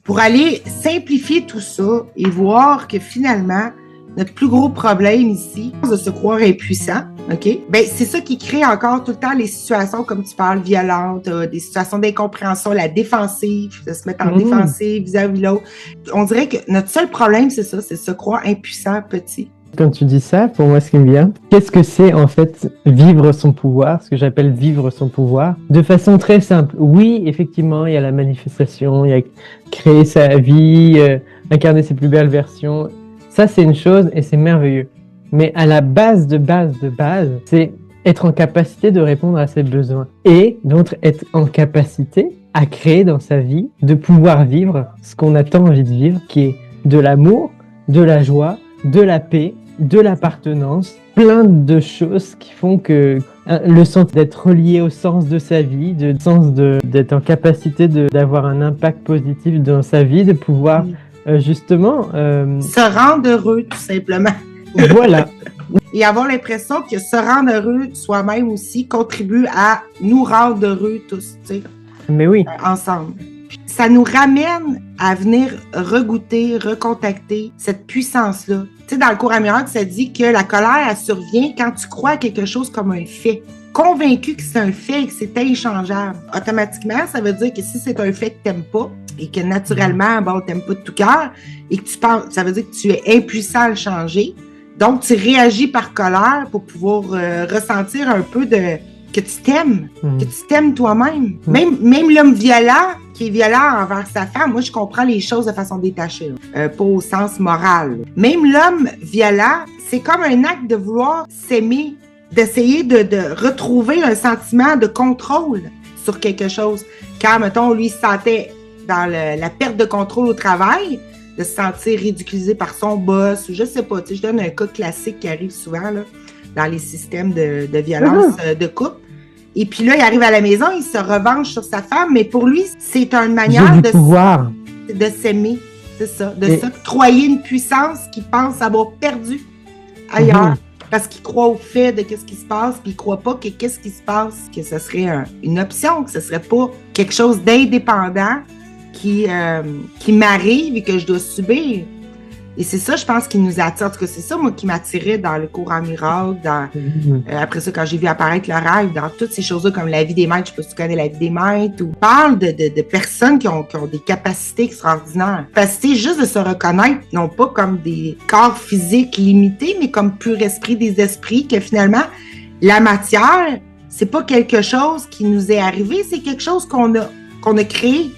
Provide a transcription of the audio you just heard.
pour aller simplifier tout ça et voir que finalement, notre plus gros problème ici, c'est de se croire impuissant, OK? Ben, c'est ça qui crée encore tout le temps les situations, comme tu parles, violentes, des situations d'incompréhension, la défensive, de se mettre en défensive vis-à-vis de l'autre. On dirait que notre seul problème, c'est ça, c'est de se croire impuissant, petit. Quand tu dis ça, pour moi, ce qui me vient, qu'est-ce que c'est en fait vivre son pouvoir, ce que j'appelle vivre son pouvoir, de façon très simple. Oui, effectivement, il y a la manifestation, il y a créer sa vie, incarner ses plus belles versions. Ça, c'est une chose et c'est merveilleux. Mais à la base, c'est être en capacité de répondre à ses besoins. Et donc être en capacité à créer dans sa vie, de pouvoir vivre ce qu'on a tant envie de vivre, qui est de l'amour, de la joie, de la paix, de l'appartenance, plein de choses qui font que le sens d'être relié au sens de sa vie, le sens d'être en capacité d'avoir un impact positif dans sa vie, de pouvoir justement... se rendre heureux, tout simplement. Voilà. Et avoir l'impression que se rendre heureux soi-même aussi contribue à nous rendre heureux tous, tu sais. Mais oui. Ensemble. Ça nous ramène à venir regoûter, recontacter cette puissance-là. Tu sais, dans le cours à miracle, ça dit que la colère, elle survient quand tu crois à quelque chose comme un fait. Convaincu que c'est un fait et que c'est inchangeable. Automatiquement, ça veut dire que si c'est un fait que tu n'aimes pas et que naturellement, bon, tu n'aimes pas de tout cœur et que tu penses, ça veut dire que tu es impuissant à le changer. Donc, tu réagis par colère pour pouvoir ressentir un peu que tu t'aimes, que tu t'aimes toi-même. Même l'homme violent, qui est violent envers sa femme, moi, je comprends les choses de façon détachée, pas au sens moral. Même l'homme violent, c'est comme un acte de vouloir s'aimer, d'essayer de retrouver un sentiment de contrôle sur quelque chose. Quand, mettons, lui, se sentait dans la perte de contrôle au travail, de se sentir ridiculisé par son boss, ou je sais pas, tu sais, je donne un cas classique qui arrive souvent, là, dans les systèmes de violence de couple. Et puis là, il arrive à la maison, il se revanche sur sa femme, mais pour lui, c'est une manière de s'aimer, c'est ça, de s'octroyer une puissance qu'il pense avoir perdue ailleurs, parce qu'il croit au fait de qu'est-ce qui se passe, puis il croit pas que qu'est-ce qui se passe, que ce serait une option, que ce serait pas quelque chose d'indépendant qui m'arrive et que je dois subir. Et c'est ça, je pense, qui nous attire. En tout cas, c'est ça, moi, qui m'attirait dans le cours en miracle, après ça, quand j'ai vu apparaître le rêve, dans toutes ces choses-là, comme la vie des maîtres, je sais pas si tu connais la vie des maîtres, ou parle de personnes qui ont des capacités extraordinaires. Capacité juste de se reconnaître, non pas comme des corps physiques limités, mais comme pur esprit des esprits, que finalement, la matière, c'est pas quelque chose qui nous est arrivé, c'est quelque chose qu'on a créé.